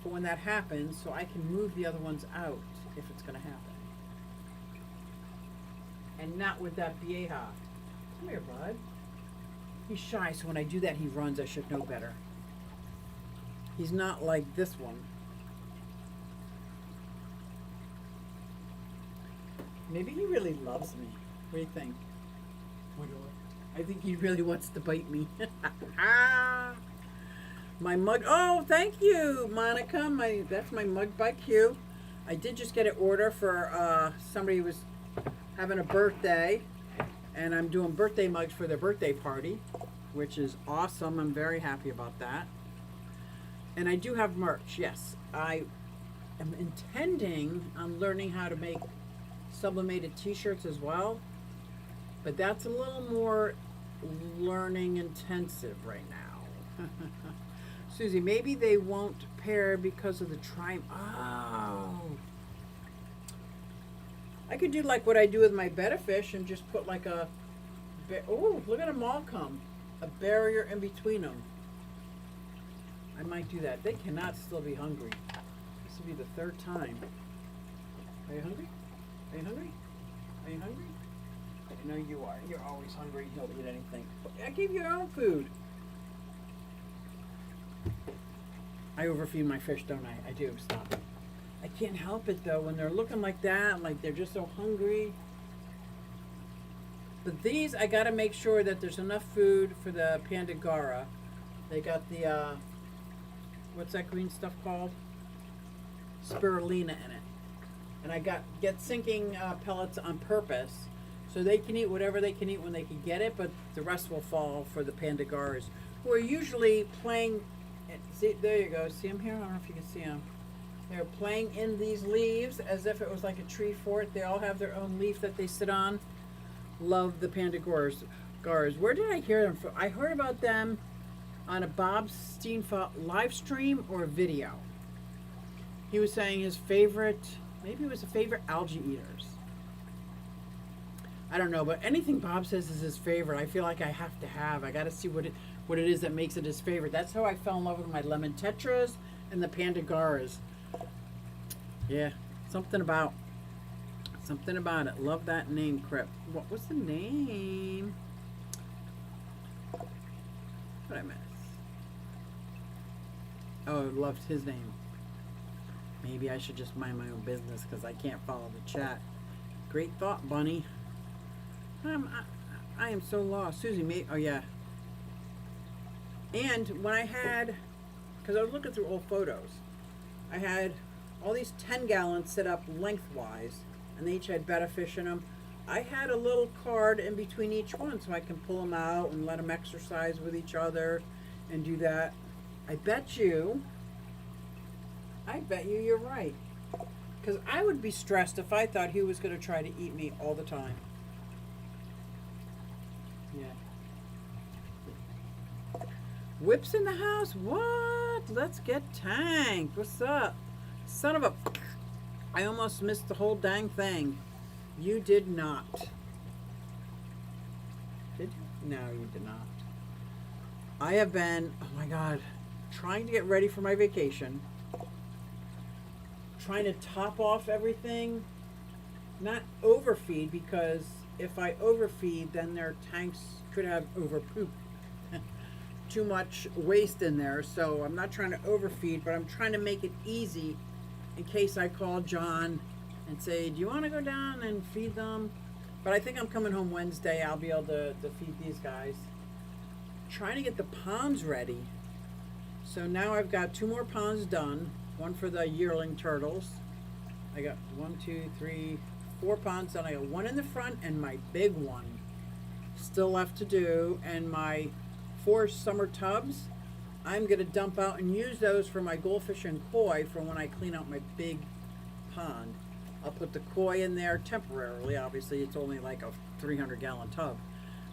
for when that happens so I can move the other ones out if it's going to happen. And not with that vieja. Come here, bud. He's shy, so when I do that, he runs. I should know better. He's not like this one. Maybe he really loves me. What do you think? I think he really wants to bite me. My mug. Oh, thank you, Monica. That's my mug by Q. I did just get an order for somebody who was having a birthday, and I'm doing birthday mugs for their birthday party, which is awesome. I'm very happy about that. And I do have merch. Yes, I am intending on learning how to make sublimated t-shirts as well. But that's a little more learning intensive right now. Susie, maybe they won't pair because of the Oh. I could do like what I do with my betta fish and just put like a, oh, look at them all come. A barrier in between them. I might do that. They cannot still be hungry. This will be the third time. Are you hungry? Are you hungry? Are you hungry? I know you are. You're always hungry. You'll eat anything. I gave you your own food. I overfeed my fish, don't I? I do. Stop it. I can't help it though. When they're looking like that, like they're just so hungry. But these, I gotta make sure that there's enough food for the Pandagara. They got the, what's that green stuff called? Spirulina in it. And I get sinking pellets on purpose so they can eat whatever they can eat when they can get it, but the rest will fall for the Pandagaras, who are usually playing. See, there you go. See them here? I don't know if you can see them. They're playing in these leaves as if it was like a tree fort. They all have their own leaf that they sit on. Love the Pandagaras. Where did I hear them from? I heard about them on a Bob Steenfeld live stream or video. He was saying his favorite, maybe it was a favorite algae eaters. I don't know, but anything Bob says is his favorite, I feel like I have to have. I got to see what it is that makes it his favorite. That's how I fell in love with my lemon tetras and the Pandagaras. Yeah, something about it. Love that name, Crip. What was the name? What did I miss? Oh, I loved his name. Maybe I should just mind my own business because I can't follow the chat. Great thought, Bunny. I am so lost. Susie, oh yeah. And when I had, because I was looking through old photos, I had all these 10-gallons set up lengthwise, and they each had betta fish in them. I had a little card in between each one so I can pull them out and let them exercise with each other and do that. I bet you you're right. Because I would be stressed if I thought he was going to try to eat me all the time. Yeah. Whip's in the house? What? Let's get tanked. What's up? Son of a... I almost missed the whole dang thing. You did not. Did you? No, you did not. I have been, oh my God, trying to get ready for my vacation. Trying to top off everything. Not overfeed, because if I overfeed, then their tanks could have overpoop. Too much waste in there. So I'm not trying to overfeed, but I'm trying to make it easy in case I call John and say, do you want to go down and feed them? But I think I'm coming home Wednesday. I'll be able to feed these guys. Trying to get the ponds ready. So now I've got 2 more ponds done. One for the yearling turtles. I got 1, 2, 3, 4 ponds done. I got 1 in the front and my big one still left to do. And my 4 summer tubs, I'm going to dump out and use those for my goldfish and koi for when I clean out my big pond. I'll put the koi in there temporarily. Obviously, it's only like a 300-gallon tub.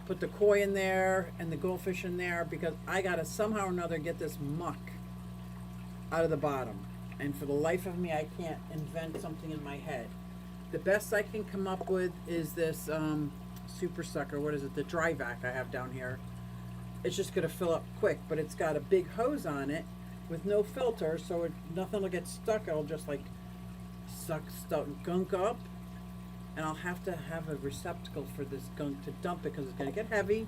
Put the koi in there and the goldfish in there because I got to somehow or another get this muck out of the bottom. And for the life of me, I can't invent something in my head. The best I can come up with is this super sucker. What is it? The dry vac I have down here. It's just going to fill up quick, but it's got a big hose on it with no filter, so nothing will get stuck. It'll just like suck gunk up, and I'll have to have a receptacle for this gunk to dump it because it's going to get heavy.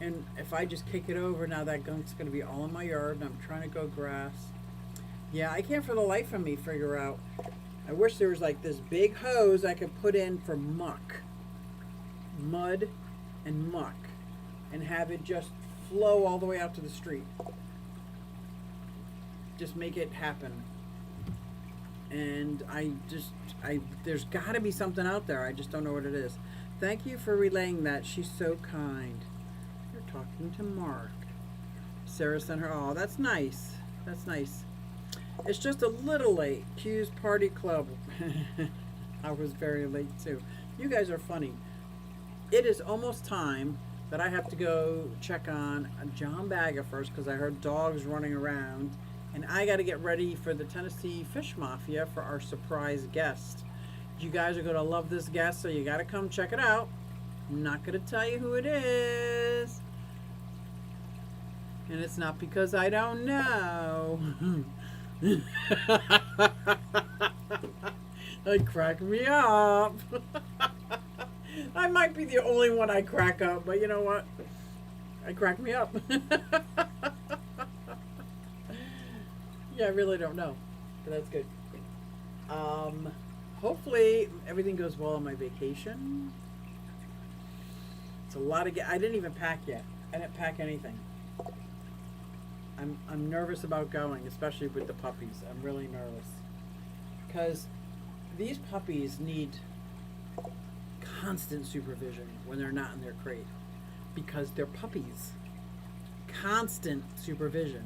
And if I just kick it over, now that gunk's going to be all in my yard, and I'm trying to grow grass. Yeah, I can't for the life of me figure out. I wish there was like this big hose I could put in for muck, mud and muck, and have it just flow all the way out to the street. Just make it happen. And there's got to be something out there. I just don't know what it is. Thank you for relaying that. She's so kind. You're talking to Mark. Sarah sent her. Oh, that's nice. That's nice. It's just a little late. Q's Party Club. I was very late too. You guys are funny. it is almost time that I have to go check on John Bagger first because I heard dogs running around. And I got to get ready for the Tennessee Fish Mafia for our surprise guest. You guys are going to love this guest, so you got to come check it out. I'm not going to tell you who it is. And it's not because I don't know. That cracked me up. I might be the only one I crack up, but you know what? I crack me up. Yeah, I really don't know, but that's good. Hopefully everything goes well on my vacation. It's a lot of I didn't even pack yet. I didn't pack anything. I'm nervous about going, especially with the puppies. I'm really nervous because these puppies need constant supervision when they're not in their crate because they're puppies. Constant supervision.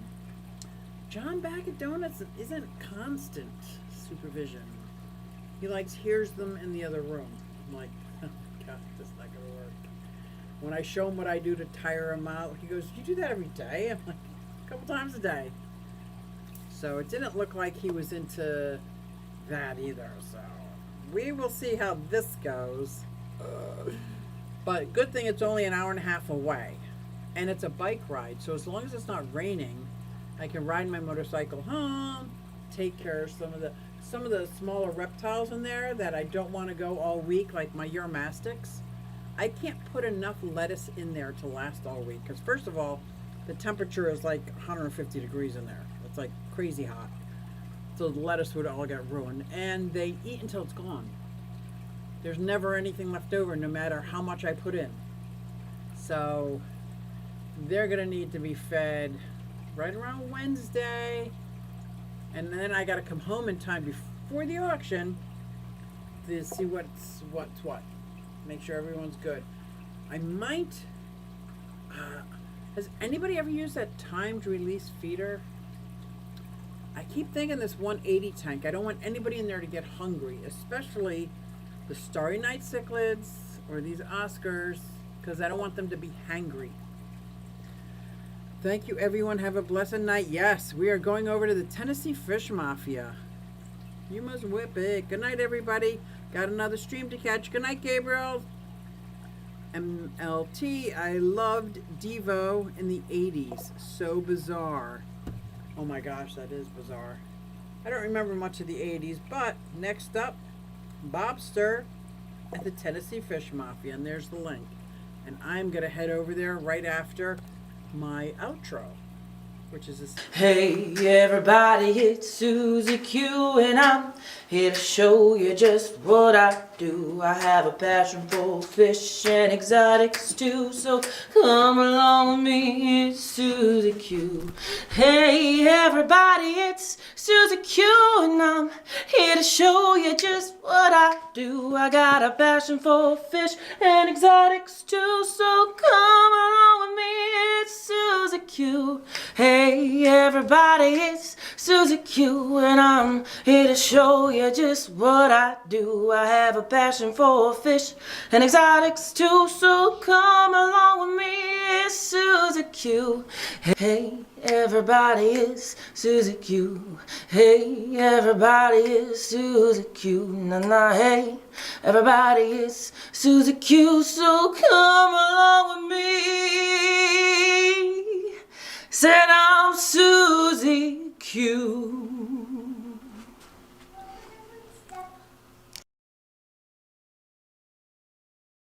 John Bag of Donuts isn't constant supervision. He hears them in the other room. I'm like, oh God, this is not going to work. When I show him what I do to tire him out, he goes, you do that every day? I'm like, a couple times a day. So it didn't look like he was into that either. So we will see how this goes. But good thing it's only an hour and a half away. And it's a bike ride. So as long as it's not raining, I can ride my motorcycle home, take care of some of the smaller reptiles in there that I don't want to go all week, like my Uromastyx. I can't put enough lettuce in there to last all week because first of all, the temperature is like 150 degrees in there. It's like crazy hot. So the lettuce would all get ruined, and they eat until it's gone. There's never anything left over, no matter how much I put in. So they're gonna need to be fed right around Wednesday, and then I got to come home in time before the auction to see what's what. Make sure everyone's good. I might. Has anybody ever used that timed release feeder? I keep thinking this 180 tank. I don't want anybody in there to get hungry, especially the Starry Night cichlids or these Oscars, because I don't want them to be hangry. Thank you, everyone. Have a blessed night. Yes, we are going over to the Tennessee Fish Mafia. You must whip it. Good night, everybody. Got another stream to catch. Good night, Gabriel. MLT. I loved Devo in the 80s. So bizarre. Oh my gosh, that is bizarre. I don't remember much of the 80s, but next up, Bobster at the Tennessee Fish Mafia. And there's the link. And I'm going to head over there right after my outro, which is this. Hey everybody, it's Susie Q and I'm here to show you just what I do. I have a passion for fish and exotics too, so come along with me, it's Susie Q. Hey everybody, it's Susie Q and I'm here to show you just what I do. I got a passion for fish and exotics too, so come along with me, it's Susie Q. Hey everybody, it's Susie Q and I'm here to show you just what I do. I have a passion for fish and exotics too, so come along with me, it's Susie Q. Hey everybody, it's Susie Q. Hey everybody, it's Susie Q. Na na, hey everybody, it's Susie Q, so come